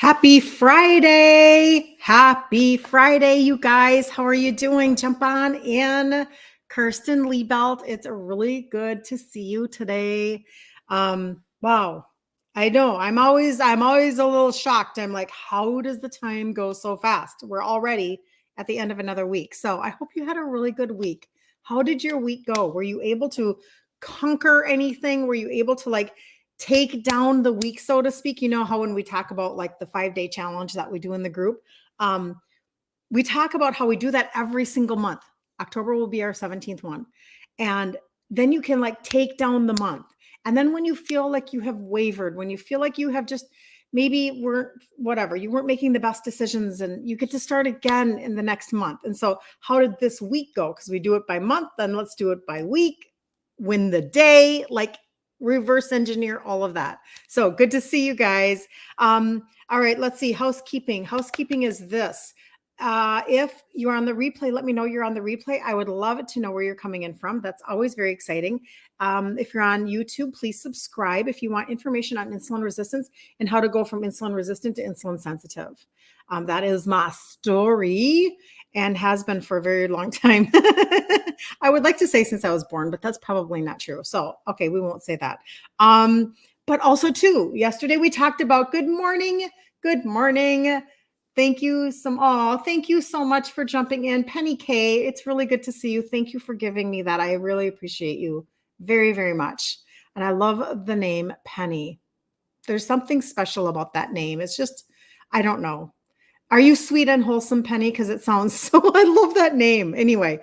Happy Friday. Happy Friday, you guys. How are you doing? Jump on in. Kirsten Liebelt. It's really good to see you today. Wow. I know. I'm always a little shocked. I'm like, how does the time go so fast? We're already at the end of another week. So I hope you had a really good week. How did your week go? Were you able to conquer anything? Were you able to take down the week, so to speak? You know how when we talk about the 5-day challenge that we do in the group, we talk about how we do that every single month. October will be our 17th one. And then you can take down the month. And then when you feel like you have wavered, when you feel like you have just maybe you weren't making the best decisions, and you get to start again in the next month. And so how did this week go? Because we do it by month, then let's do it by week, win the day, reverse engineer all of that. So good to see you guys. All right, let's see. Housekeeping. Housekeeping is this. If you're on the replay, let me know you're on the replay. I would love it to know where you're coming in from. That's always very exciting. If you're on YouTube, please subscribe if you want information on insulin resistance and how to go from insulin resistant to insulin sensitive. That is my story and has been for a very long time. I would like to say since I was born, but that's probably not true. So, okay, we won't say that. But also too, yesterday we talked about good morning. Good morning. Thank you so much for jumping in. Penny K, it's really good to see you. Thank you for giving me that. I really appreciate you very, very much. And I love the name Penny. There's something special about that name. It's just, I don't know. Are you sweet and wholesome, Penny? Because it sounds so, I love that name. Anyway,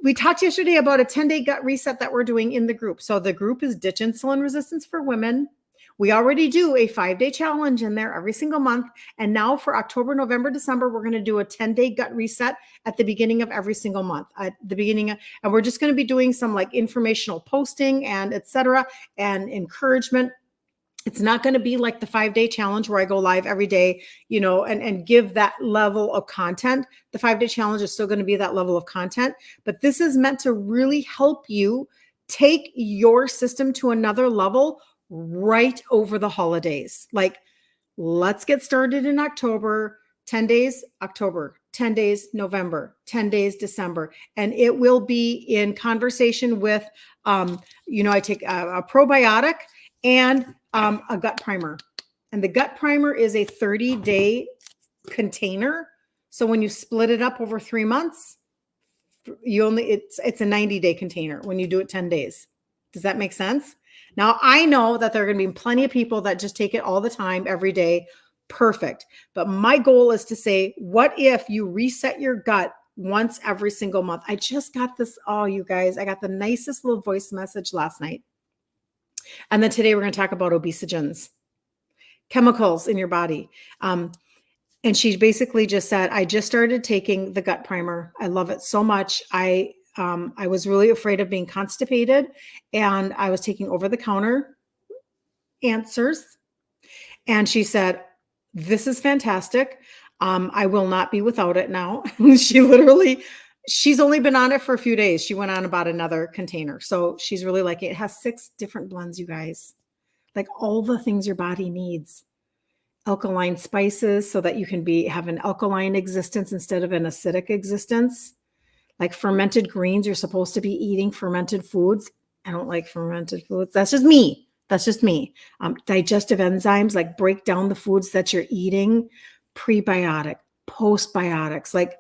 we talked yesterday about a 10-day gut reset that we're doing in the group. So the group is Ditch Insulin Resistance for Women. We already do a 5-day challenge in there every single month. And now for October, November, December, we're going to do a 10-day gut reset at the beginning of every single month. And we're just going to be doing some informational posting and etc. and encouragement. It's not going to be like the 5-day challenge where I go live every day, and give that level of content. The 5-day challenge is still going to be that level of content, but this is meant to really help you take your system to another level right over the holidays. Let's get started in October, 10 days, October, 10 days, November, 10 days, December. And it will be in conversation with, I take a probiotic and a gut primer. And the gut primer is a 30-day container. So when you split it up over 3 months, it's a 90-day container when you do it 10 days. Does that make sense? Now, I know that there are going to be plenty of people that just take it all the time, every day. Perfect. But my goal is to say, what if you reset your gut once every single month? I just got this. Oh, you guys, I got the nicest little voice message last night. And then today we're going to talk about obesogens, chemicals in your body. And she basically just said, I just started taking the gut primer. I love it so much. I was really afraid of being constipated, and I was taking over-the-counter answers. And she said, this is fantastic. I will not be without it now. She's only been on it for a few days. She went on about another container. So she's really like, it has 6 different blends, you guys. All the things your body needs. Alkaline spices so that you can have an alkaline existence instead of an acidic existence. Fermented greens, you're supposed to be eating fermented foods. I don't like fermented foods. That's just me. Digestive enzymes, break down the foods that you're eating. Prebiotic, postbiotics,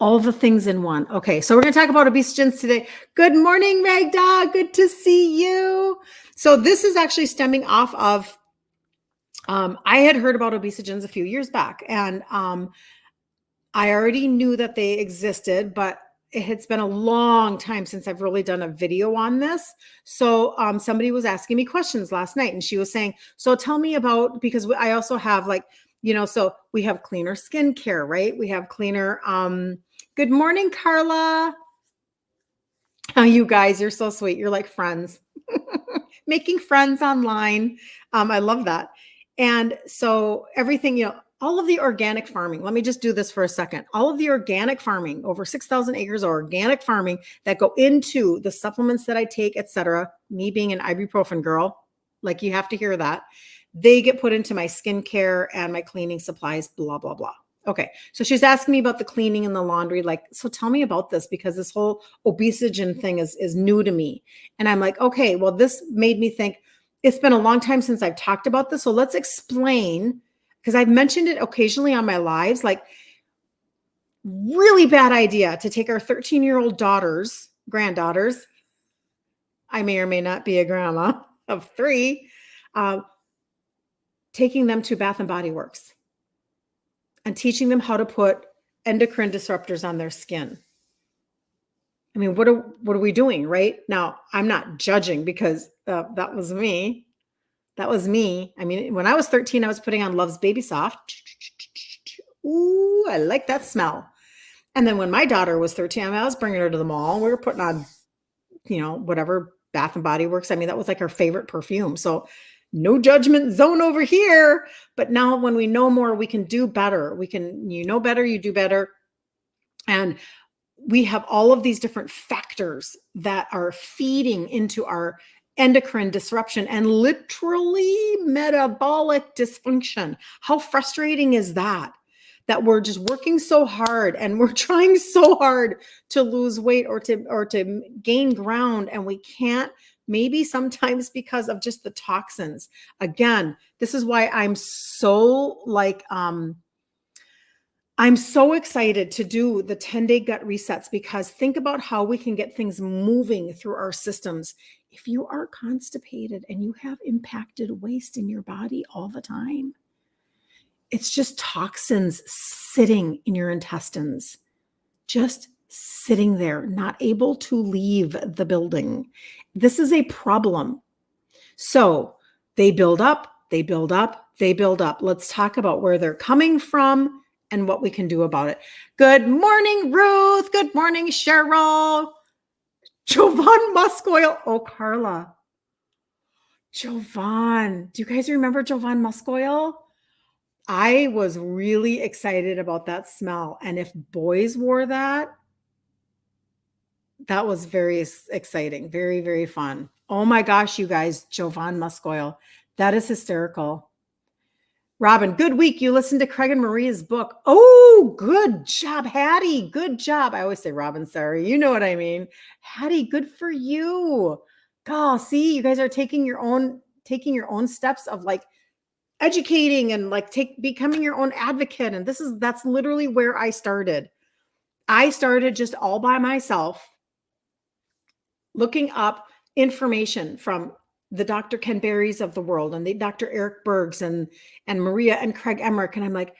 all the things in one. Okay, so we're going to talk about obesogens today. Good morning, Magda. Good to see you. So this is actually stemming off of, I had heard about obesogens a few years back, and I already knew that they existed, but it's been a long time since I've really done a video on this. So somebody was asking me questions last night, and she was saying, so tell me about, because I also have so we have cleaner skincare, right? We have cleaner, good morning, Carla. Oh, you guys, you're so sweet. You're like friends. Making friends online. I love that. And so everything, all of the organic farming, let me just do this for a second. All of the organic farming, over 6,000 acres of organic farming that go into the supplements that I take, etc. Me being an ibuprofen girl, you have to hear that. they get put into my skincare and my cleaning supplies, blah, blah, blah. Okay. So she's asking me about the cleaning and the laundry. Like, so tell me about this, because this whole obesogen thing is new to me. And I'm like, okay, well, this made me think it's been a long time since I've talked about this. So let's explain, because I've mentioned it occasionally on my lives, like really bad idea to take our 13-year-old granddaughters. I may or may not be a grandma of 3, taking them to Bath and Body Works and teaching them how to put endocrine disruptors on their skin. I mean, what are we doing, right? Now, I'm not judging, because that was me. That was me. I mean, when I was 13, I was putting on Love's Baby Soft. Ooh, I like that smell. And then when my daughter was 13, I was bringing her to the mall. We were putting on, whatever Bath and Body Works. I mean, that was like her favorite perfume. So no judgment zone over here. But now when we know more, we can do better. You know better, you do better. And we have all of these different factors that are feeding into our endocrine disruption and literally metabolic dysfunction. How frustrating is that? That we're just working so hard and we're trying so hard to lose weight or to gain ground, and we can't, maybe sometimes because of just the toxins. Again, this is why I'm so I'm so excited to do the 10-day gut resets, because think about how we can get things moving through our systems. If you are constipated and you have impacted waste in your body all the time, it's just toxins sitting in your intestines, just sitting there, not able to leave the building. This is a problem. So they build up, they build up, they build up. Let's talk about where they're coming from and what we can do about it. Good morning, Ruth. Good morning, Cheryl. Jovan Musk Oil. Oh, Carla. Jovan. Do you guys remember Jovan Musk Oil? I was really excited about that smell. And if boys wore that, that was very exciting. Very, very fun. Oh my gosh, you guys, Jovan Musk Oil. That is hysterical. Robin, good week. You listened to Craig and Maria's book. Oh, good job, Hattie. Good job. I always say Robin, sorry. You know what I mean. Hattie, good for you. God, see, you guys are taking your own steps of like educating and like becoming your own advocate. And that's literally where I started. I started just all by myself, looking up information from the Dr. Ken Berries of the world and the Dr. Eric Bergs and Maria and Craig Emmerich. And I'm like,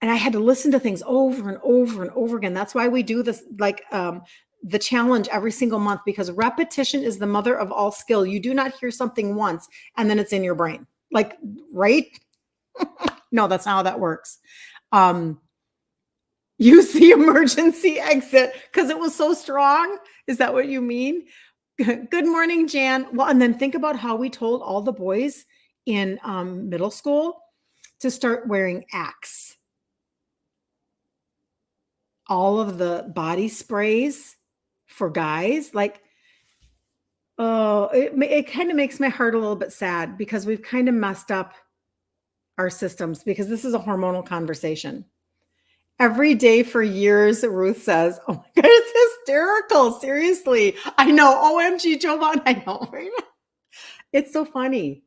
and I had to listen to things over and over and over again. That's why we do this, like the challenge every single month, because repetition is the mother of all skill. You do not hear something once and then it's in your brain. Like, right? No, that's not how that works. Use the emergency exit because it was so strong. Is that what you mean? Good morning, Jan. Well, and then think about how we told all the boys in middle school to start wearing Axe. All of the body sprays for guys, like, oh, it kind of makes my heart a little bit sad, because we've kind of messed up our systems, because this is a hormonal conversation. Every day for years, Ruth says, oh my God, it's hysterical. Seriously. I know. OMG, Jovan. I know. Right? It's so funny.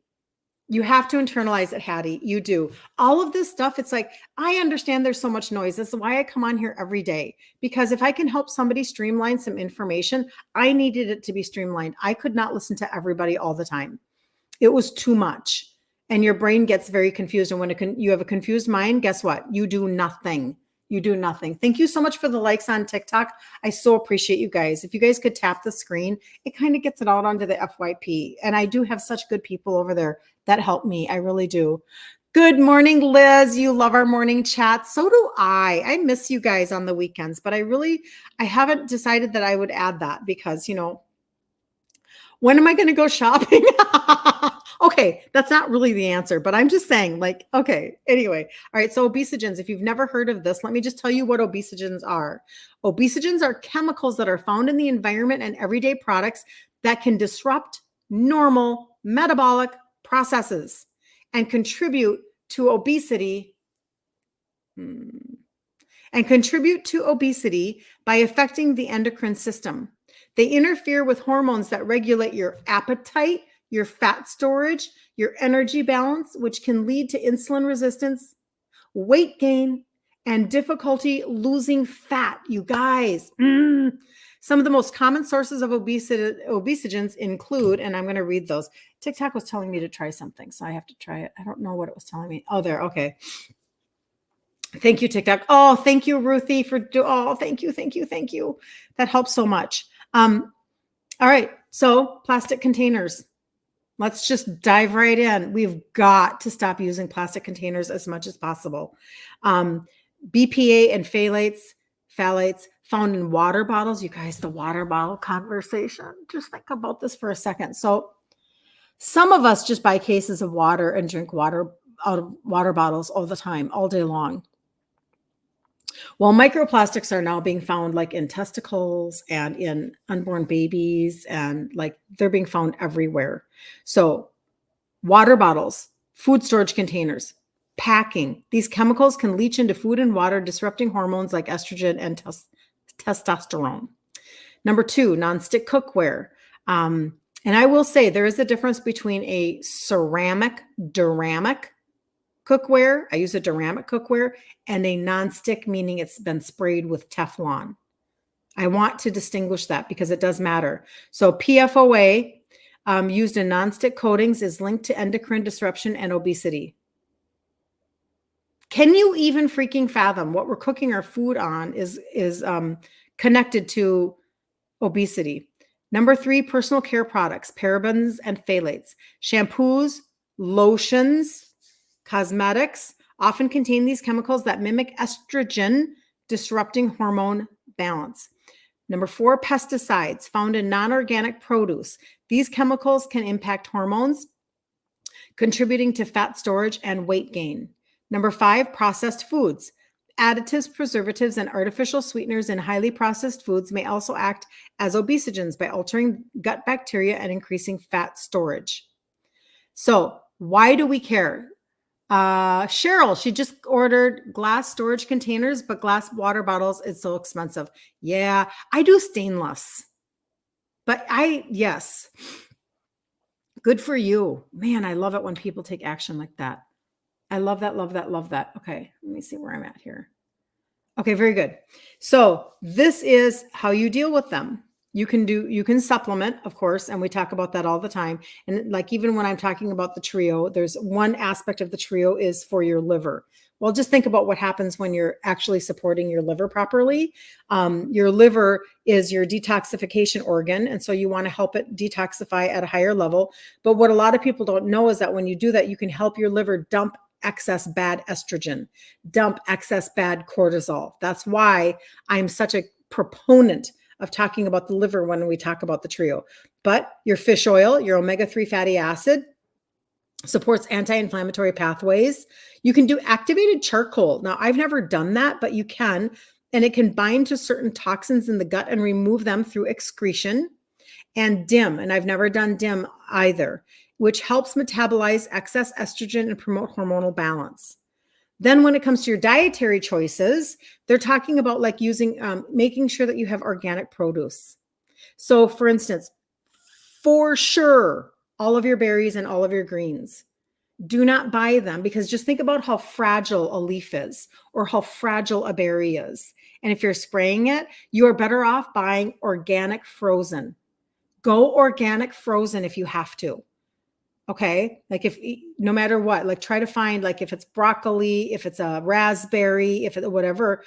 You have to internalize it, Hattie. You do. All of this stuff, it's like, I understand there's so much noise. That's why I come on here every day, because if I can help somebody streamline some information, I needed it to be streamlined. I could not listen to everybody all the time. It was too much. And your brain gets very confused. And when you have a confused mind, guess what? You do nothing. You do nothing. Thank you so much for the likes on TikTok. I so appreciate you guys. If you guys could tap the screen, it kind of gets it out onto the FYP. And I do have such good people over there that help me. I really do. Good morning, Liz. You love our morning chat. So do I. I miss you guys on the weekends, but I haven't decided that I would add that, because, when am I going to go shopping? Okay, that's not really the answer, but I'm just saying, like, okay, anyway. All right, so obesogens, if you've never heard of this, let me just tell you what obesogens are. Obesogens are chemicals that are found in the environment and everyday products that can disrupt normal metabolic processes. and contribute to obesity. And contribute to obesity by affecting the endocrine system. They interfere with hormones that regulate your appetite, your fat storage, your energy balance, which can lead to insulin resistance, weight gain, and difficulty losing fat. You guys, some of the most common sources of obesogens include, and I'm going to read those. TikTok was telling me to try something, so I have to try it. I don't know what it was telling me. Oh, there. Okay. Thank you, TikTok. Oh, thank you, Ruthie, thank you. That helps so much. All right. So plastic containers. Let's just dive right in. We've got to stop using plastic containers as much as possible. BPA and phthalates found in water bottles. You guys, the water bottle conversation. Just think about this for a second. So some of us just buy cases of water and drink water out of water bottles all the time, all day long. Well, microplastics are now being found like in testicles and in unborn babies, and like they're being found everywhere. So water bottles, food storage containers, packing, these chemicals can leach into food and water, disrupting hormones like estrogen and testosterone. Number 2, nonstick cookware. And I will say there is a difference between a ceramic, duramic cookware, I use a duramic cookware, and a nonstick, meaning it's been sprayed with Teflon. I want to distinguish that because it does matter. So PFOA used in nonstick coatings is linked to endocrine disruption and obesity. Can you even freaking fathom what we're cooking our food on is connected to obesity? Number 3, personal care products, parabens and phthalates, shampoos, lotions, cosmetics often contain these chemicals that mimic estrogen, disrupting hormone balance. Number 4, pesticides found in non-organic produce. These chemicals can impact hormones, contributing to fat storage and weight gain. Number 5, processed foods. Additives, preservatives, and artificial sweeteners in highly processed foods may also act as obesogens by altering gut bacteria and increasing fat storage. So why do we care? Cheryl, she just ordered glass storage containers, but glass water bottles is so expensive. Yeah, I do stainless. But yes. Good for you. Man, I love it when people take action like that. I love that, love that, love that. Okay, let me see where I'm at here. Okay, very good. So this is how you deal with them. You can supplement, of course, and we talk about that all the time. And like, even when I'm talking about the trio, there's one aspect of the trio is for your liver. Well, just think about what happens when you're actually supporting your liver properly. Your liver is your detoxification organ, and so you want to help it detoxify at a higher level. But what a lot of people don't know is that when you do that, you can help your liver dump excess bad estrogen, dump excess bad cortisol. That's why I'm such a proponent of talking about the liver when we talk about the trio. But your fish oil, your omega-3 fatty acid, supports anti-inflammatory pathways. You can do activated charcoal. Now, I've never done that, but you can, and it can bind to certain toxins in the gut and remove them through excretion. And DIM, and I've never done DIM either, which helps metabolize excess estrogen and promote hormonal balance. Then when it comes to your dietary choices, they're talking about like using, making sure that you have organic produce. So for instance, for sure, all of your berries and all of your greens, do not buy them, because just think about how fragile a leaf is or how fragile a berry is. And if you're spraying it, you are better off buying organic frozen. Go organic frozen if you have to. Okay. Like no matter what, like try to find, like if it's broccoli, if it's a raspberry, if it, whatever,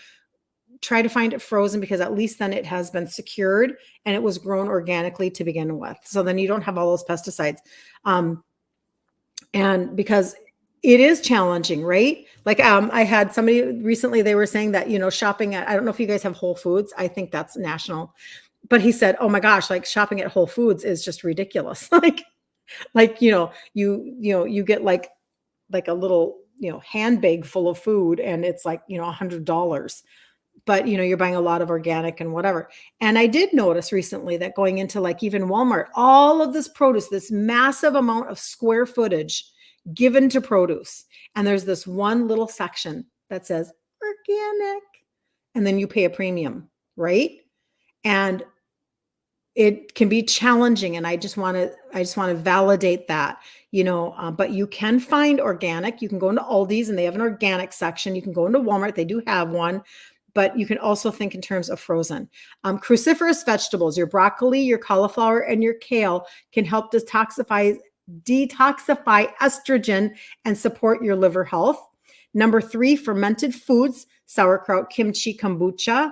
try to find it frozen, because at least then it has been secured and it was grown organically to begin with. So then you don't have all those pesticides. And because it is challenging, right? Like I had somebody recently, they were saying that, shopping at, I don't know if you guys have Whole Foods. I think that's national, but he said, oh my gosh, like shopping at Whole Foods is just ridiculous. like, you get like a little, handbag full of food, and it's like, $100, but you're buying a lot of organic and whatever. And I did notice recently that going into like even Walmart, all of this produce, this massive amount of square footage given to produce. And there's this one little section that says organic, and then you pay a premium, right? And it can be challenging. And I just want to validate that, but you can find organic. You can go into Aldi's and they have an organic section. You can go into Walmart. They do have one, but you can also think in terms of frozen. Cruciferous vegetables, your broccoli, your cauliflower, and your kale can help detoxify estrogen and support your liver health. Number 3, fermented foods, sauerkraut, kimchi, kombucha.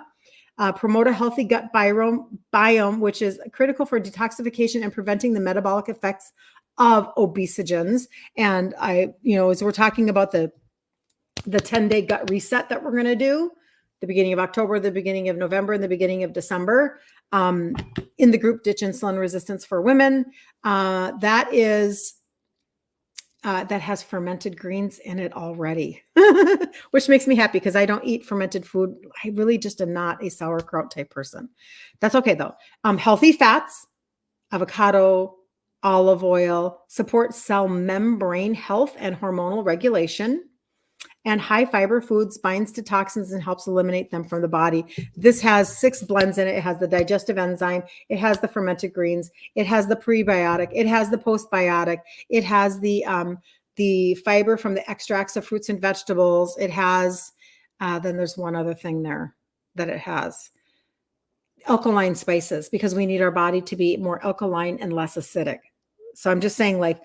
Promote a healthy gut biome, which is critical for detoxification and preventing the metabolic effects of obesogens. And as we're talking about the 10-day gut reset that we're going to do, the beginning of October, the beginning of November, and the beginning of December, in the group Ditch Insulin Resistance for Women, that has fermented greens in it already, which makes me happy because I don't eat fermented food. I really just am not a sauerkraut type person. That's okay though. Healthy fats, avocado, olive oil, support cell membrane health and hormonal regulation. And high fiber foods binds to toxins and helps eliminate them from the body. This has 6 blends in it. It has the digestive enzyme. It has the fermented greens. It has the prebiotic. It has the postbiotic. It has the fiber from the extracts of fruits and vegetables. It has, then there's one other thing there that it has. Alkaline spices, because we need our body to be more alkaline and less acidic. So I'm just saying, like,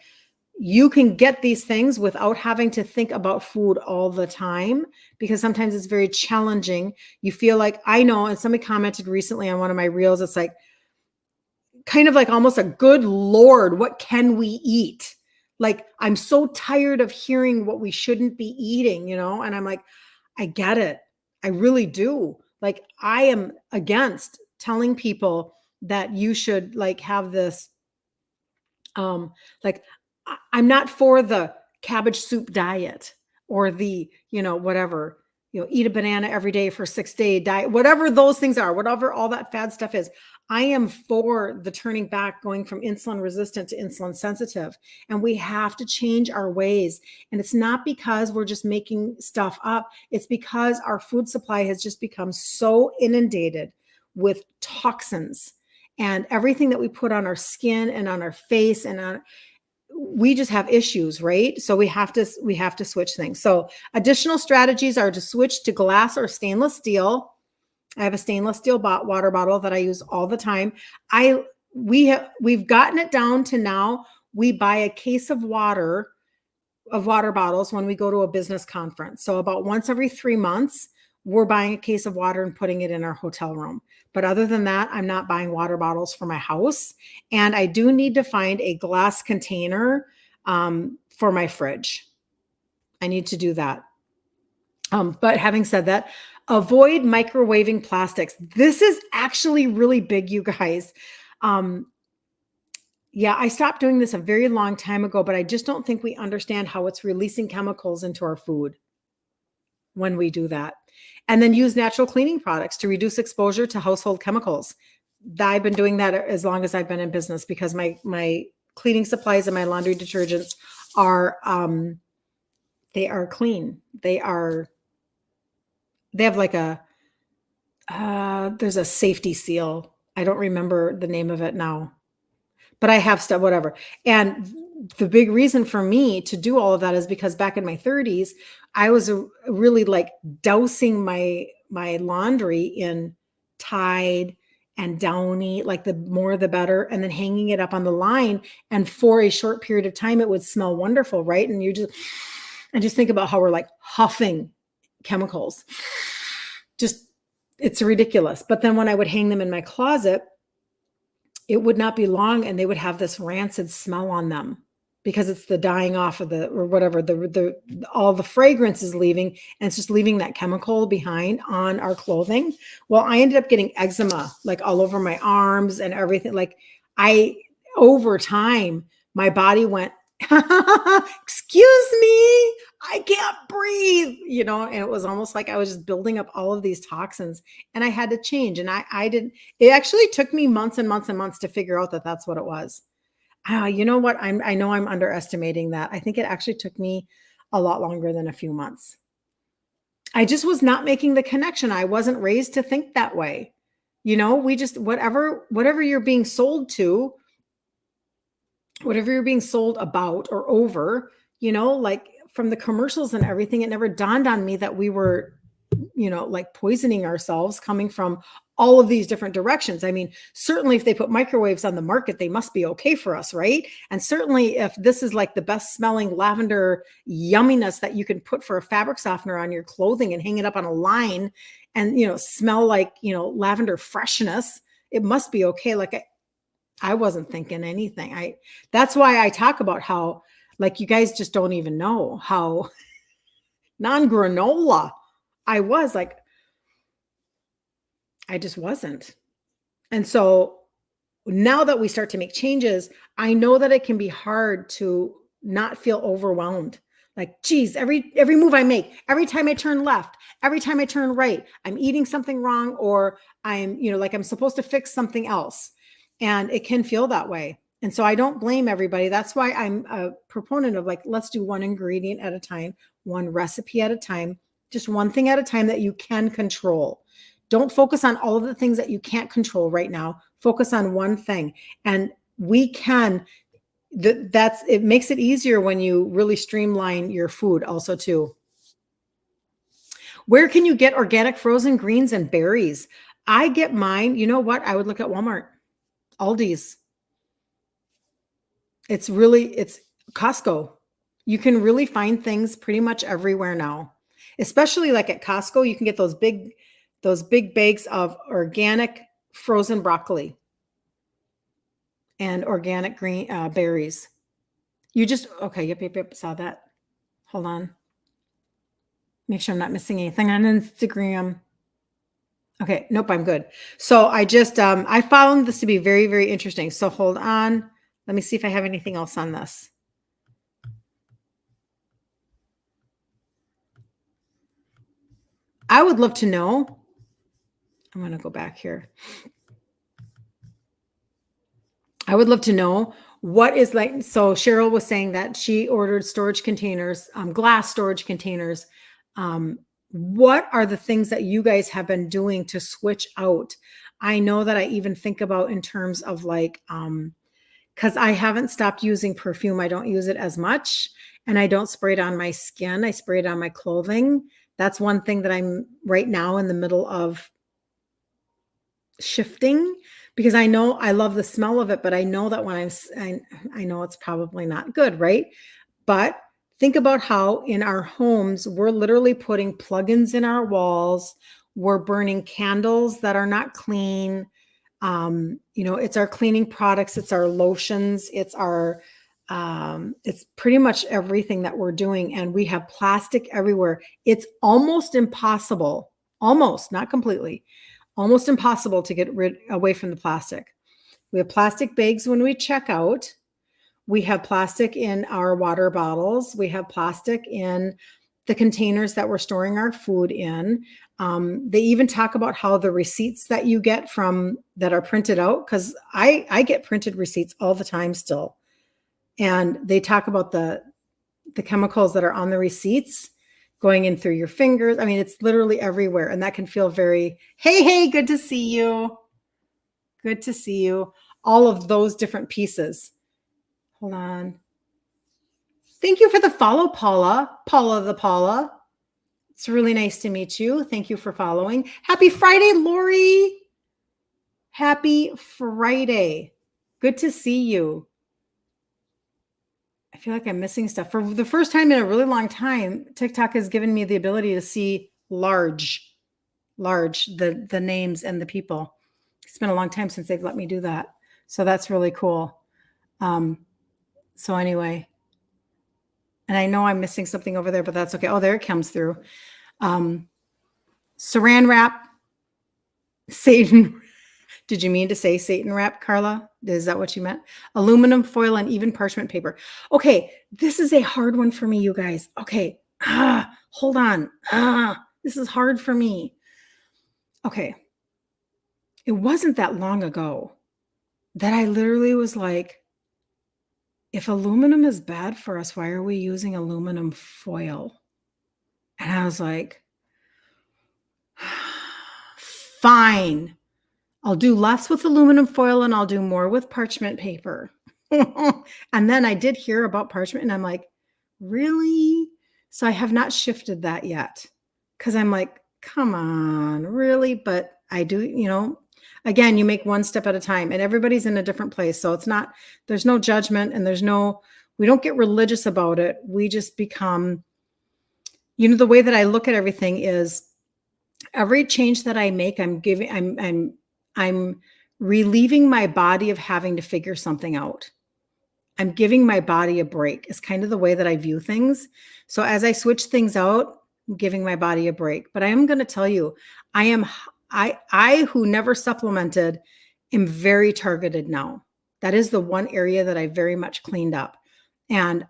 you can get these things without having to think about food all the time, because sometimes it's very challenging. You feel like, I know, and somebody commented recently on one of my reels, it's like kind of like almost a good Lord, what can we eat? Like, I'm so tired of hearing what we shouldn't be eating, and I'm like, I get it. I really do. Like, I am against telling people that you should like have this, like, I'm not for the cabbage soup diet or the, whatever, eat a banana every day for 6-day diet, whatever those things are, whatever all that fad stuff is. I am for the turning back, going from insulin resistant to insulin sensitive. And we have to change our ways. And it's not because we're just making stuff up. It's because our food supply has just become so inundated with toxins and everything that we put on our skin and on our face and on, we just have issues, right? So we have to switch things. So additional strategies are to switch to glass or stainless steel. I have a stainless steel water bottle that I use all the time. We've gotten it down to now we buy a case of water bottles when we go to a business conference. So about once every 3 months, we're buying a case of water and putting it in our hotel room. But other than that, I'm not buying water bottles for my house. And I do need to find a glass container for my fridge. I need to do that. But having said that, avoid microwaving plastics. This is actually really big, you guys. Yeah, I stopped doing this a very long time ago, but I just don't think we understand how it's releasing chemicals into our food when we do that. And then use natural cleaning products to reduce exposure to household chemicals. I've been doing that as long as I've been in business, because my cleaning supplies and my laundry detergents are they are clean. They have like there's a safety seal. I don't remember the name of it now, but I have stuff, whatever. And the big reason for me to do all of that is because back in my 30s, I was really like dousing my laundry in Tide and Downy, like the more the better, and then hanging it up on the line. And for a short period of time, it would smell wonderful, right? And just think about how we're like huffing chemicals. It's ridiculous. But then when I would hang them in my closet, it would not be long and they would have this rancid smell on them, because it's the dying off of or whatever, all the fragrance is leaving, and it's just leaving that chemical behind on our clothing. Well, I ended up getting eczema like all over my arms and everything. Like over time, my body went, excuse me, I can't breathe, and it was almost like I was just building up all of these toxins, and I had to change. And it actually took me months and months and months to figure out that that's what it was. You know what? I know I'm underestimating that. I think it actually took me a lot longer than a few months. I just was not making the connection. I wasn't raised to think that way. We just whatever you're being sold to, whatever you're being sold about or over, like from the commercials and everything, it never dawned on me that we were, like poisoning ourselves coming from all of these different directions. I mean, certainly if they put microwaves on the market, they must be okay for us, right? And certainly if this is like the best smelling lavender yumminess that you can put for a fabric softener on your clothing and hang it up on a line and, smell like, lavender freshness, it must be okay. Like I wasn't thinking anything. That's why I talk about how, like, you guys just don't even know how non-granola I was. Like, I just wasn't. And so now that we start to make changes, I know that it can be hard to not feel overwhelmed. Like, geez, every move I make, every time I turn left, every time I turn right, I'm eating something wrong, or I'm, like I'm supposed to fix something else. And it can feel that way. And so I don't blame everybody. That's why I'm a proponent of, like, let's do one ingredient at a time, one recipe at a time, just one thing at a time that you can control. Don't focus on all of the things that you can't control right now. Focus on one thing. And we can, it makes it easier when you really streamline your food also too. Where can you get organic frozen greens and berries? I get mine. You know what? I would look at Walmart, Aldi's. It's Costco. You can really find things pretty much everywhere now, especially like at Costco. You can get those big bags of organic frozen broccoli and organic green berries. Okay. Yep. Saw that. Hold on. Make sure I'm not missing anything on Instagram. Okay. Nope. I'm good. So I just, I found this to be very, very interesting. So hold on. Let me see if I have anything else on this. I would love to know. I'm going to go back here. I would love to know what is like. So Cheryl was saying that she ordered storage containers, glass storage containers. What are the things that you guys have been doing to switch out? I know that I even think about in terms of like, because I haven't stopped using perfume. I don't use it as much, and I don't spray it on my skin. I spray it on my clothing. That's one thing that I'm right now in the middle of shifting, because I know I love the smell of it, but I know that when I know it's probably not good, right? But think about how in our homes, we're literally putting plugins in our walls. We're burning candles that are not clean. It's our cleaning products, it's our lotions, it's pretty much everything that we're doing. And we have plastic everywhere. It's almost impossible, almost, not completely, almost impossible to get away from the plastic. We have plastic bags when we check out. We have plastic in our water bottles. We have plastic in the containers that we're storing our food in. They even talk about how the receipts that you get that are printed out, because I get printed receipts all the time still. And they talk about the chemicals that are on the receipts going in through your fingers. I mean, it's literally everywhere. And that can feel very, hey, good to see you. Good to see you. All of those different pieces. Hold on. Thank you for the follow, Paula. Paula. It's really nice to meet you. Thank you for following. Happy Friday, Lori. Happy Friday. Good to see you. I feel like I'm missing stuff. For the first time in a really long time, TikTok has given me the ability to see large, the names and the people. It's been a long time since they've let me do that. So that's really cool. So anyway, and I know I'm missing something over there, but that's okay. Oh, there it comes through. Saran wrap, Satan. Did you mean to say Satan wrap, Carla? Is that what you meant? Aluminum foil and even parchment paper. Okay, this is a hard one for me, you guys. Okay, hold on. This is hard for me. Okay, it wasn't that long ago that I literally was like, if aluminum is bad for us, why are we using aluminum foil? And I was like, fine. I'll do less with aluminum foil and I'll do more with parchment paper. And then I did hear about parchment and I'm like, really? So I have not shifted that yet because I'm like, come on, really? But I do, again, you make one step at a time and everybody's in a different place. So there's no judgment and we don't get religious about it. We just become, the way that I look at everything is every change that I make, I'm relieving my body of having to figure something out. I'm giving my body a break. It's kind of the way that I view things. So as I switch things out, I'm giving my body a break. But I am going to tell you, I who never supplemented am very targeted now. That is the one area that I very much cleaned up. And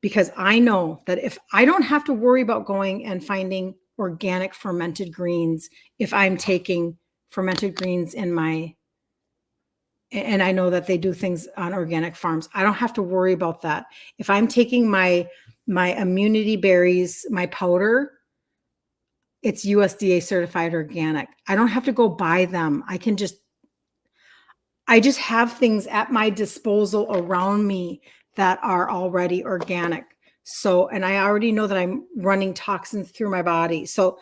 because I know that if I don't have to worry about going and finding organic fermented greens, if I'm taking fermented greens and I know that they do things on organic farms, I don't have to worry about that. If I'm taking my immunity berries, my powder, it's USDA certified organic. I don't have to go buy them. I just have things at my disposal around me that are already organic. So, and I already know that I'm running toxins through my body. So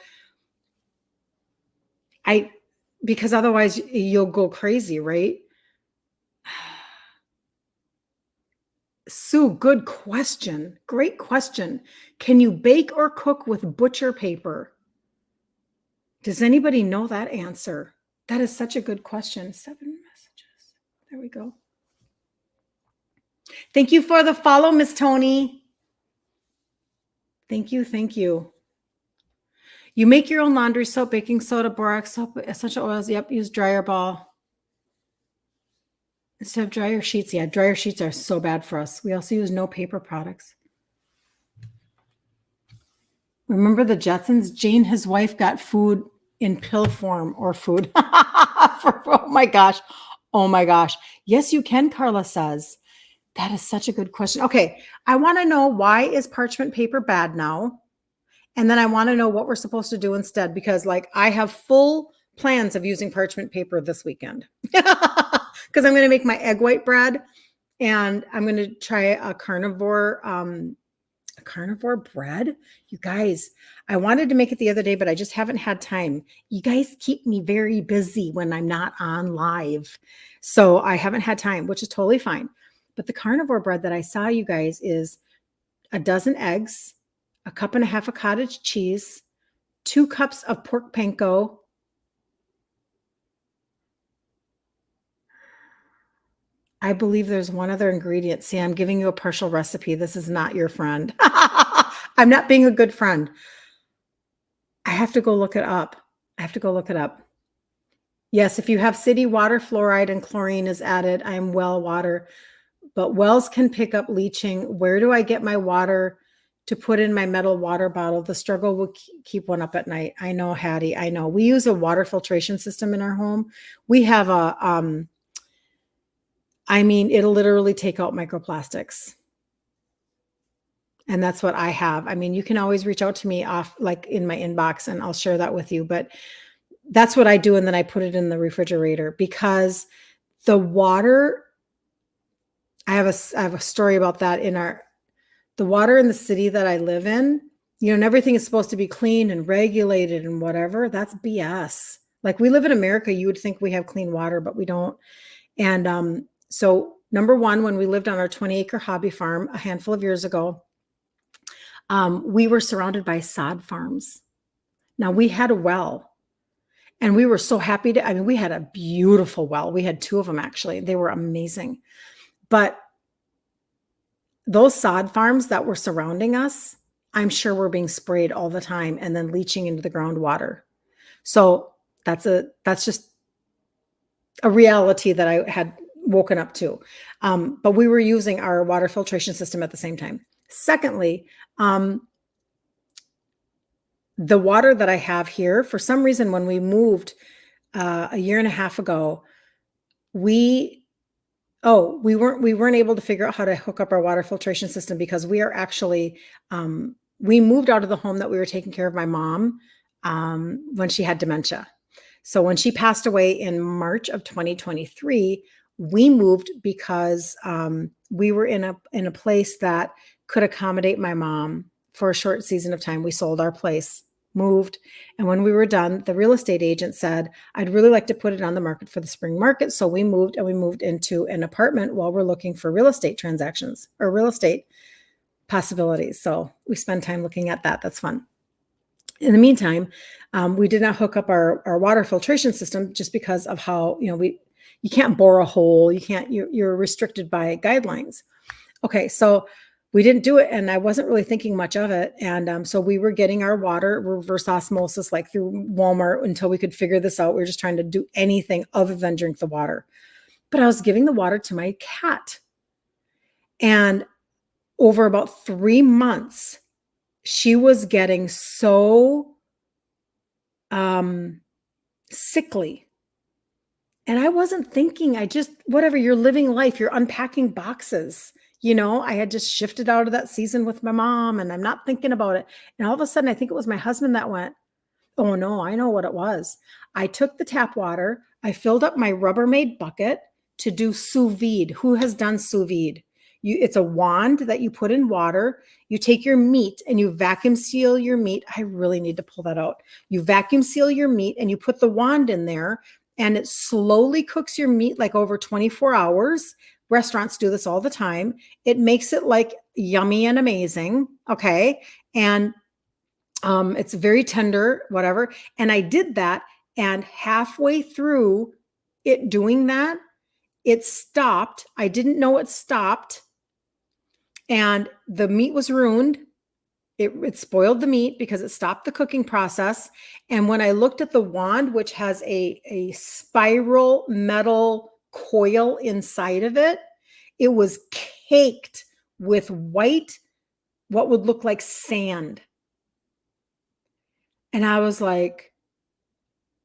because otherwise you'll go crazy, right? Sue, good question. Great question. Can you bake or cook with butcher paper? Does anybody know that answer? That is such a good question. 7 messages. There we go. Thank you for the follow, Miss Tony. Thank you. Thank you. You make your own laundry soap, baking soda, borax soap, essential oils. Yep, use dryer ball. Instead of dryer sheets. Yeah, dryer sheets are so bad for us. We also use no paper products. Remember the Jetsons? Jane, his wife, got food in pill form or food. Oh my gosh. Oh my gosh. Yes, you can, Carla says. That is such a good question. Okay, I want to know, why is parchment paper bad now? And then I want to know what we're supposed to do instead, because I have full plans of using parchment paper this weekend because I'm going to make my egg white bread and I'm going to try a carnivore bread. You guys, I wanted to make it the other day, but I just haven't had time. You guys keep me very busy when I'm not on live. So I haven't had time, which is totally fine. But the carnivore bread that I saw, you guys, is a dozen eggs, a cup and a half of cottage cheese, 2 cups of pork panko. I believe there's one other ingredient. See, I'm giving you a partial recipe. This is not your friend. I'm not being a good friend. I have to go look it up. Yes, if you have city water, fluoride and chlorine is added. I'm well water, but wells can pick up leaching. Where do I get my water to put in my metal water bottle? The struggle will keep one up at night. I know, Hattie. I know. We use a water filtration system in our home. We have it'll literally take out microplastics. And that's what I have. You can always reach out to me in my inbox and I'll share that with you. But that's what I do. And then I put it in the refrigerator because the water, I have a story about that the water in the city that I live in, and everything is supposed to be clean and regulated and whatever. That's BS. We live in America, you would think we have clean water, but we don't. And so number one, when we lived on our 20-acre hobby farm a handful of years ago, we were surrounded by sod farms. Now we had a well and we were so happy we had a beautiful well. We had 2 of them actually. They were amazing. But those sod farms that were surrounding us, I'm sure were being sprayed all the time and then leaching into the groundwater. So that's just a reality that I had woken up to. But we were using our water filtration system at the same time. Secondly, the water that I have here, for some reason, when we moved a year and a half ago, we we weren't able to figure out how to hook up our water filtration system because we are actually, we moved out of the home that we were taking care of my mom, when she had dementia. So when she passed away in March of 2023, we moved because, we were in a place that could accommodate my mom for a short season of time. We sold our place, moved, and when we were done, the real estate agent said, "I'd really like to put it on the market for the spring market." So we moved, and we moved into an apartment while we're looking for real estate transactions or real estate possibilities. So we spend time looking at that. That's fun. In the meantime, we did not hook up our water filtration system just because of how, you can't bore a hole. You're restricted by guidelines. Okay, so we didn't do it, and I wasn't really thinking much of it. And so we were getting our water reverse osmosis like through Walmart until we could figure this out. We were just trying to do anything other than drink the water. But I was giving the water to my cat. And over about 3 months, she was getting so sickly. And I wasn't thinking, whatever, you're living life, you're unpacking boxes. I had just shifted out of that season with my mom and I'm not thinking about it. And all of a sudden, I think it was my husband that went, "Oh no, I know what it was." I took the tap water, I filled up my Rubbermaid bucket to do sous vide. Who has done sous vide? It's a wand that you put in water. You take your meat and you vacuum seal your meat. I really need to pull that out. You vacuum seal your meat and you put the wand in there and it slowly cooks your meat like over 24 hours. Restaurants do this all the time. It makes it like yummy and amazing. Okay. And it's very tender, whatever. And I did that. And halfway through it doing that, it stopped. I didn't know it stopped. And the meat was ruined. It spoiled the meat because it stopped the cooking process. And when I looked at the wand, which has a spiral metal coil inside of it, it was caked with white, what would look like sand. And I was like,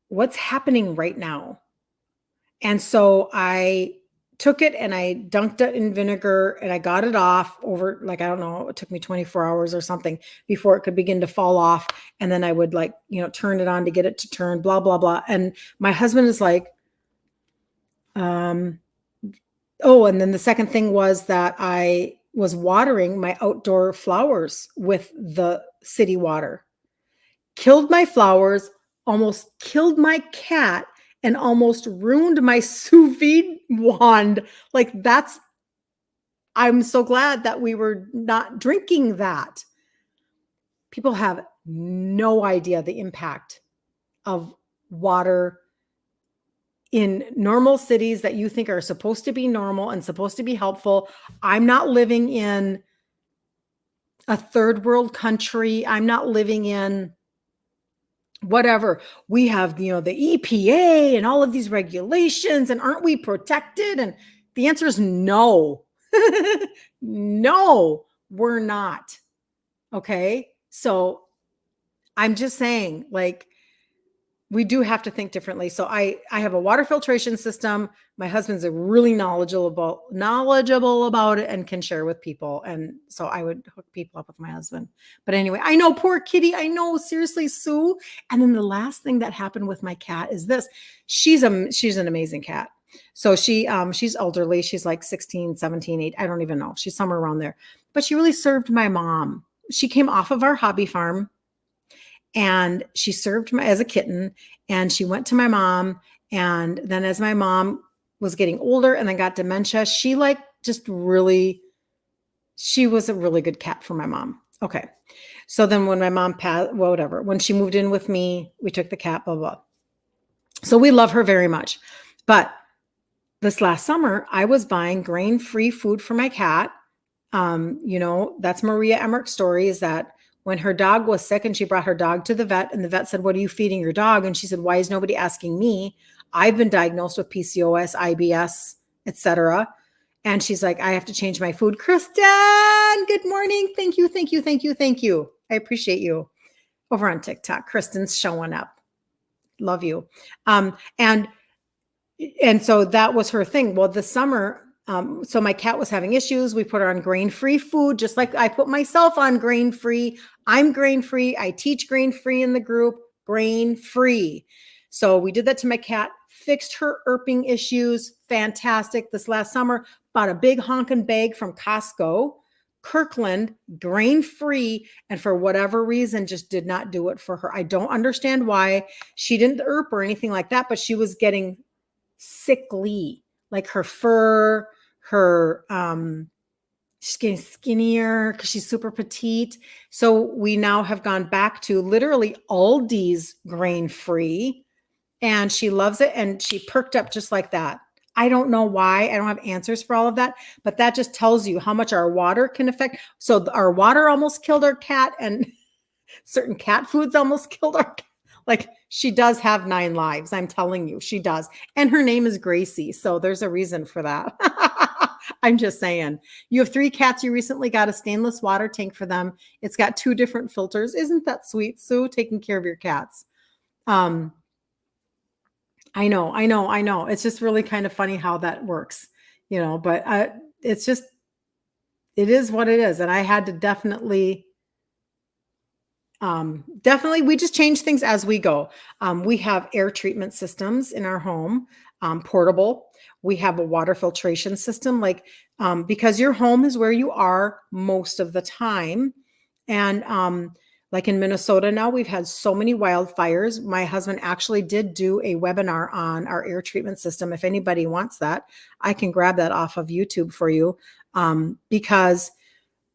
what's happening right now? And so I took it and I dunked it in vinegar and I got it off over, like, I don't know, it took me 24 hours or something before it could begin to fall off. And then I would turn it on to get it to turn, blah, blah, blah. And my husband is like, and then the second thing was that I was watering my outdoor flowers with the city water. Killed my flowers, almost killed my cat, and almost ruined my sous vide wand. I'm so glad that we were not drinking that. People have no idea the impact of water in normal cities that you think are supposed to be normal and supposed to be helpful. I'm not living in a third world country. I'm not living in whatever. We have, the EPA and all of these regulations, and aren't we protected? And the answer is no. No, we're not. Okay. So I'm just saying, we do have to think differently. So I have a water filtration system. My husband's a really knowledgeable about it and can share with people. And so I would hook people up with my husband. But anyway, I know, poor kitty. I know, seriously, Sue. And then the last thing that happened with my cat is this. She's an amazing cat. So she's elderly. She's like 16, 17, 8. I don't even know. She's somewhere around there. But she really served my mom. She came off of our hobby farm. And she served as a kitten, and she went to my mom. And then as my mom was getting older and then got dementia, she was a really good cat for my mom. Okay. So then when my mom passed, well, whatever, when she moved in with me, we took the cat, blah, blah. So we love her very much. But this last summer, I was buying grain-free food for my cat. That's Maria Emmerich's story, is that when her dog was sick and she brought her dog to the vet, and the vet said, "What are you feeding your dog?" And she said, "Why is nobody asking me? I've been diagnosed with PCOS, IBS, etc." And she's like, "I have to change my food." Kristen, good morning. Thank you, thank you, thank you, thank you. I appreciate you. Over on TikTok, Kristen's showing up. Love you. And so that was her thing. Well, this summer, So my cat was having issues. We put her on grain-free food, just like I put myself on grain-free. I'm grain-free. I teach grain-free in the group, grain-free. So we did that to my cat, fixed her irping issues. Fantastic. This last summer, bought a big honking bag from Costco, Kirkland, grain-free, and for whatever reason, just did not do it for her. I don't understand why. She didn't irp or anything like that, but she was getting sickly, like her fur, her she's getting skinnier because she's super petite. So we now have gone back to literally Aldi's grain-free, and she loves it, and she perked up just like that. I don't know why. I don't have answers for all of that, but that just tells you how much our water can affect. So our water almost killed our cat, and certain cat foods almost killed our cat. Like, she does have 9 lives. I'm telling you, she does. And her name is Gracie. So there's a reason for that. I'm just saying. You have 3 cats. You recently got a stainless water tank for them. It's got 2 different filters. Isn't that sweet, Sue? Taking care of your cats. I know. It's just really kind of funny how that works, but it's just, it is what it is. And I had to definitely, we just change things as we go. We have air treatment systems in our home, portable. We have a water filtration system, because your home is where you are most of the time. And like in Minnesota now, we've had so many wildfires. My husband actually did do a webinar on our air treatment system. If anybody wants that, I can grab that off of YouTube for you, because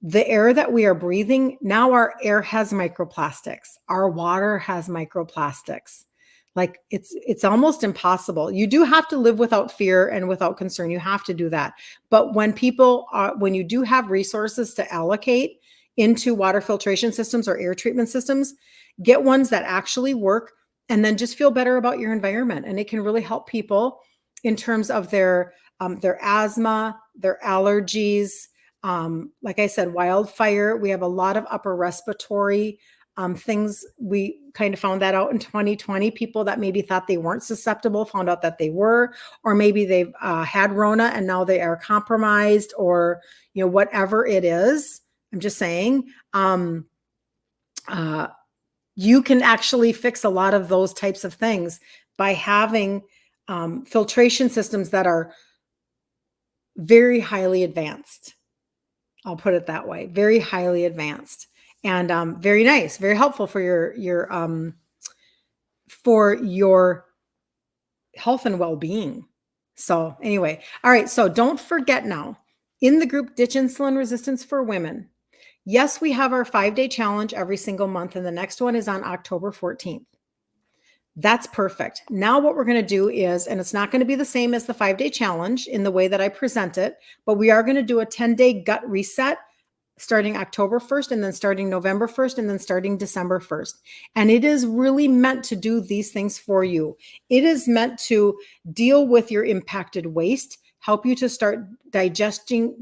the air that we are breathing now, our air has microplastics. Our water has microplastics. Like, it's almost impossible. You do have to live without fear and without concern. You have to do that. But when when you do have resources to allocate into water filtration systems or air treatment systems, get ones that actually work, and then just feel better about your environment. And it can really help people in terms of their asthma, their allergies. Like I said, wildfire, we have a lot of upper respiratory things. We kind of found that out in 2020. People that maybe thought they weren't susceptible found out that they were, or maybe they've had Rona and now they are compromised, or, whatever it is. I'm just saying, you can actually fix a lot of those types of things by having filtration systems that are very highly advanced. I'll put it that way, very highly advanced, and very nice, very helpful for your health and well-being. So anyway, all right. So don't forget now, in the group Ditch Insulin Resistance for Women, yes, we have our 5-day challenge every single month, and the next one is on October 14th. That's perfect. Now what we're going to do is, and it's not going to be the same as the 5-day challenge in the way that I present it, but we are going to do a 10-day gut reset starting October 1st, and then starting November 1st, and then starting December 1st. And it is really meant to do these things for you. It is meant to deal with your impacted waste, help you to start digesting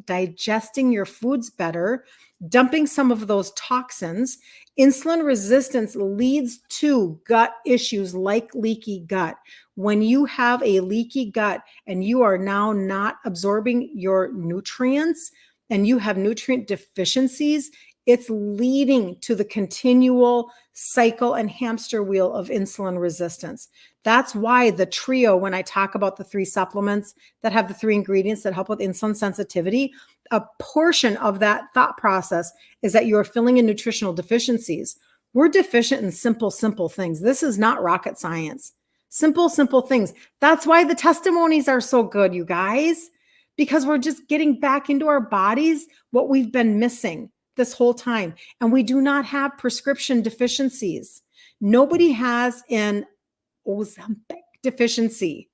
your foods better, dumping some of those toxins. Insulin resistance leads to gut issues like leaky gut. When you have a leaky gut and you are now not absorbing your nutrients and you have nutrient deficiencies, it's leading to the continual cycle and hamster wheel of insulin resistance. That's why the trio, when I talk about the 3 supplements that have the 3 ingredients that help with insulin sensitivity, a portion of that thought process is that you are filling in nutritional deficiencies. We're deficient in simple things. This is not rocket science. Simple things. That's why the testimonies are so good, you guys, because we're just getting back into our bodies what we've been missing this whole time. And we do not have prescription deficiencies. Nobody has an Ozempic deficiency.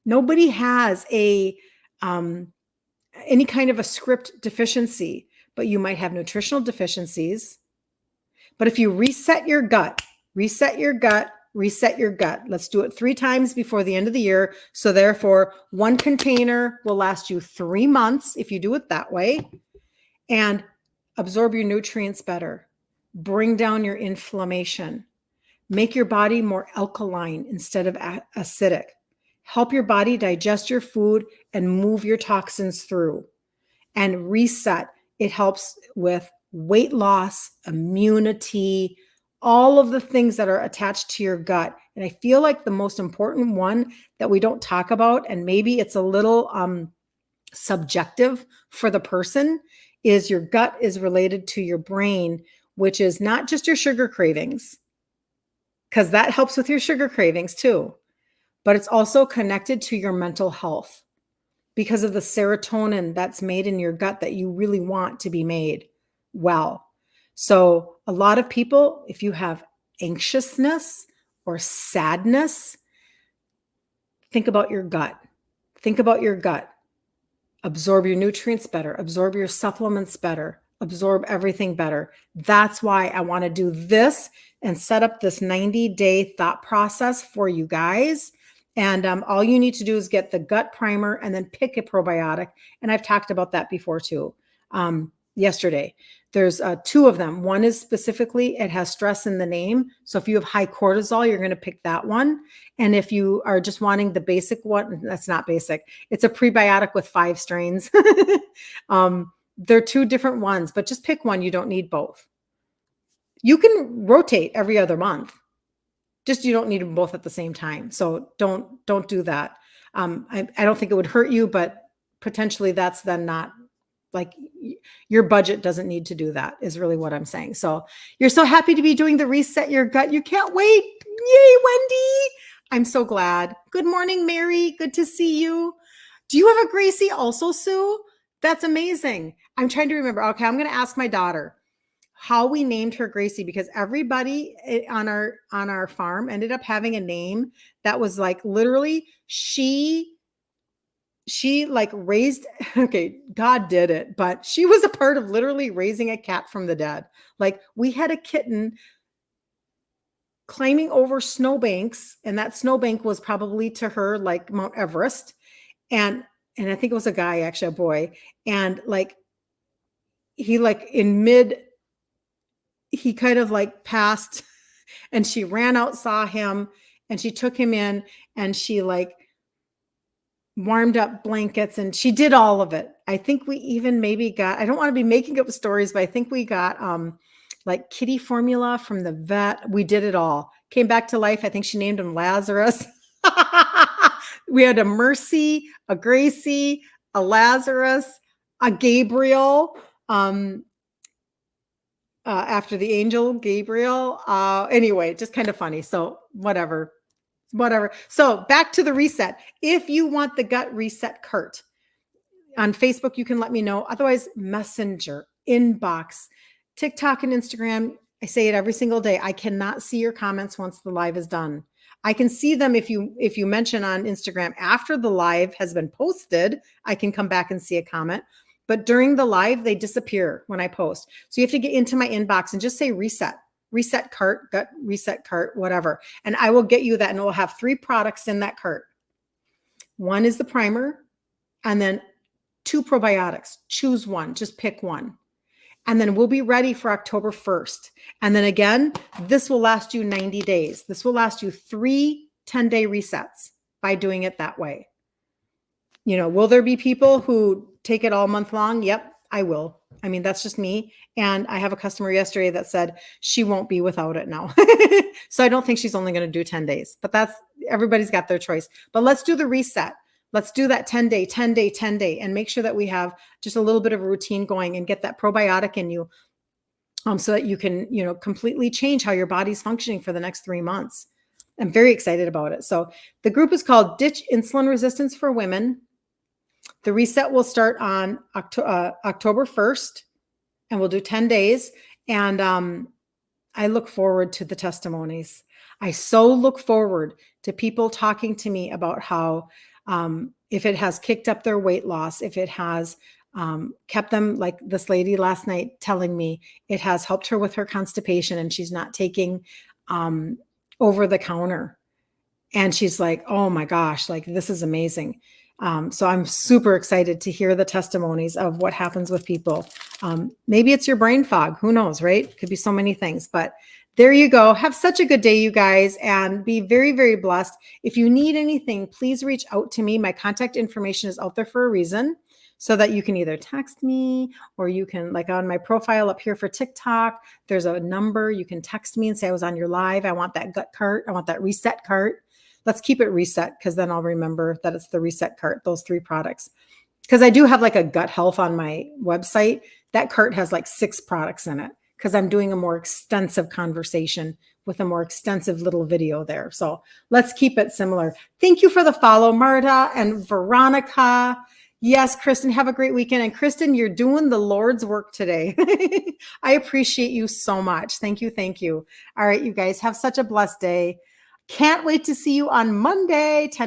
Nobody has any kind of a script deficiency, but you might have nutritional deficiencies. But if you reset your gut, let's do it 3 times before the end of the year. So therefore, 1 container will last you 3 months if you do it that way, and absorb your nutrients better, bring down your inflammation, make your body more alkaline instead of acidic, help your body digest your food and move your toxins through. And reset, it helps with weight loss, immunity, all of the things that are attached to your gut. And I feel like the most important one that we don't talk about, and maybe it's a little subjective for the person, is your gut is related to your brain, which is not just your sugar cravings, because that helps with your sugar cravings too, but it's also connected to your mental health because of the serotonin that's made in your gut that you really want to be made well. So a lot of people, if you have anxiousness or sadness, think about your gut. Think about your gut. Absorb your nutrients better, absorb your supplements better, absorb everything better. That's why I want to do this and set up this 90-day thought process for you guys. And all you need to do is get the gut primer and then pick a probiotic. And I've talked about that before too. Yesterday, there's two of them. One is specifically, it has stress in the name. So if you have high cortisol, you're going to pick that one. And if you are just wanting the basic one, that's not basic. It's a prebiotic with 5 strains. They're 2 different ones, but just pick one. You don't need both. You can rotate every other month. Just you don't need them both at the same time. So don't do that. I don't think it would hurt you, but potentially that's then not like your budget doesn't need to do that is really what I'm saying. So you're so happy to be doing the reset your gut. You can't wait. Yay, Wendy. I'm so glad. Good morning, Mary. Good to see you. Do you have a Gracie also, Sue? That's amazing. I'm trying to remember. Okay, I'm going to ask my daughter how we named her Gracie, because everybody on our farm ended up having a name that was like literally she like raised, okay, God did it, but she was a part of literally raising a cat from the dead. Like we had a kitten climbing over snowbanks, and that snowbank was probably to her like Mount Everest. And I think it was a guy, actually a boy. And like, he like he kind of like passed and she ran out, saw him, and she took him in and she like warmed up blankets and she did all of it. I think we even maybe got, I don't want to be making up stories, but I think we got like kitty formula from the vet. We did it all. Came back to life. I think she named him Lazarus. We had a Mercy, a Gracie, a Lazarus, a Gabriel, after the angel Gabriel. Anyway, just kind of funny. So whatever. So back to the reset. If you want the gut reset cart on Facebook, you can let me know. Otherwise, Messenger, inbox, TikTok and Instagram. I say it every single day. I cannot see your comments once the live is done. I can see them if you mention on Instagram after the live has been posted. I can come back and see a comment. But during the live, they disappear when I post. So you have to get into my inbox and just say reset cart, gut reset cart, whatever. And I will get you that, and it will have 3 products in that cart. One is the primer, and then 2 probiotics. Choose one, just pick one. And then we'll be ready for October 1st. And then again, this will last you 90 days. This will last you 3 10-day resets by doing it that way. You know, will there be people who take it all month long? Yep, I will. I mean, that's just me. And I have a customer yesterday that said she won't be without it now. So I don't think she's only going to do 10 days, but everybody's got their choice. But let's do the reset. Let's do that 10-day, and make sure that we have just a little bit of a routine going and get that probiotic in you, so that you can, completely change how your body's functioning for the next 3 months. I'm very excited about it. So the group is called Ditch Insulin Resistance for Women. The reset will start on October 1st, and we'll do 10 days. And I look forward to the testimonies. I so look forward to people talking to me about how, if it has kicked up their weight loss, if it has kept them, like this lady last night telling me, it has helped her with her constipation and she's not taking over the counter. And she's like, oh my gosh, like this is amazing. So I'm super excited to hear the testimonies of what happens with people. Maybe it's your brain fog. Who knows, right? Could be so many things, but There you go. Have such a good day, you guys, and be very, very blessed. If you need anything, please reach out to me. My contact information is out there for a reason, so that you can either text me or you can, like on my profile up here for TikTok, there's a number. You can text me and say, I was on your live. I want that gut cart. I want that reset cart. Let's keep it reset, because then I'll remember that it's the reset cart, those 3 products. Because I do have like a gut health on my website. That cart has like 6 products in it, because I'm doing a more extensive conversation with a more extensive little video there. So let's keep it similar. Thank you for the follow, Marta and Veronica. Yes, Kristen, have a great weekend. And Kristen, you're doing the Lord's work today. I appreciate you so much. Thank you. Thank you. All right, you guys have such a blessed day. Can't wait to see you on Monday, 10